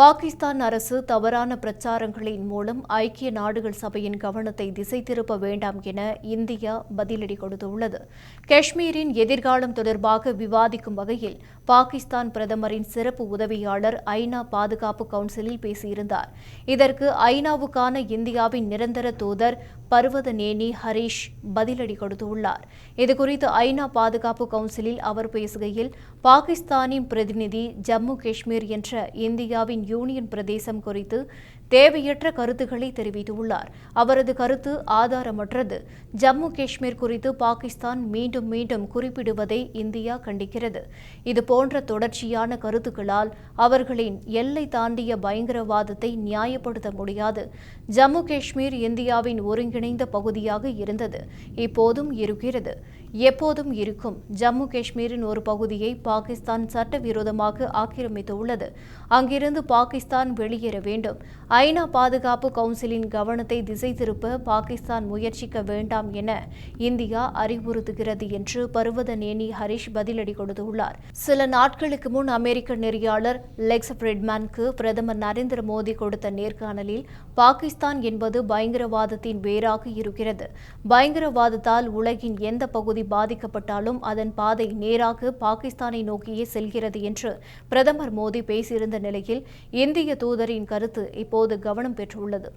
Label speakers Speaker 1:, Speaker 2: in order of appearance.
Speaker 1: பாகிஸ்தான் அரசு தவறான பிரச்சாரங்களின் மூலம் ஐக்கிய நாடுகள் சபையின் கவனத்தை திசை திருப்ப வேண்டாம் என இந்தியா பதிலடி கொடுத்துள்ளது. காஷ்மீரின் எதிர்காலம் தொடர்பாக விவாதிக்கும் வகையில் பாகிஸ்தான் பிரதமரின் சிறப்பு உதவியாளர் ஐநா பாதுகாப்பு கவுன்சிலில் பேசியிருந்தார். இதற்கு ஐநாவுக்கான இந்தியாவின் நிரந்தர தூதர் பர்வதநேனி ஹரீஷ் பதிலடி கொடுத்துள்ளார். இதுகுறித்து ஐநா பாதுகாப்பு கவுன்சிலில் அவர் பேசுகையில், பாகிஸ்தானின் பிரதிநிதி ஜம்மு காஷ்மீர் என்ற இந்தியாவின் யூனியன் பிரதேசம் குறித்து தேவையற்ற கருத்துக்களை தெரிவித்துள்ளார். அவரது கருத்து ஆதாரமற்றது. ஜம்மு காஷ்மீர் குறித்து பாகிஸ்தான் மீண்டும் மீண்டும் குறிப்பிடுவதை இந்தியா கண்டிக்கிறது. இதுபோன்ற தொடர்ச்சியான கருத்துக்களால் அவர்களின் எல்லை தாண்டிய பயங்கரவாதத்தை நியாயப்படுத்த முடியாது. ஜம்மு காஷ்மீர் இந்தியாவின் ஒருங்கிணைந்த பகுதியாக இருந்தது, இப்போதும் இருக்கிறது, எப்போதும் இருக்கும். ஜம்மு காஷ்மீரின் ஒரு பகுதியை பாகிஸ்தான் சட்டவிரோதமாக ஆக்கிரமித்துள்ளது. அங்கிருந்து பாகிஸ்தான் வெளியேற வேண்டும். ஐநா பாதுகாப்பு கவுன்சிலின் கவனத்தை திசை திருப்ப பாகிஸ்தான் முயற்சிக்க வேண்டாம் என இந்தியா அறிவுறுத்துகிறது என்று பர்வதநேனி ஹரீஷ் பதிலடி கொடுத்துள்ளார். சில நாட்களுக்கு முன் அமெரிக்க நெறியாளர் லெக்ஸ் ஃப்ரிட்மனுக்கு பிரதமர் நரேந்திர மோடி கொடுத்த நேர்காணலில், பாகிஸ்தான் என்பது பயங்கரவாதத்தின் வேராக இருக்கிறது. பயங்கரவாதத்தால் உலகின் எந்த பகுதி பாதிக்கப்பட்டாலும் அதன் பாதை நேராக பாகிஸ்தானை நோக்கியே செல்கிறது என்று பிரதமர் மோடி பேசியிருந்த நிலையில் இந்திய தூதரின் கருத்து இப்போது கவனம் பெற்றுள்ளது.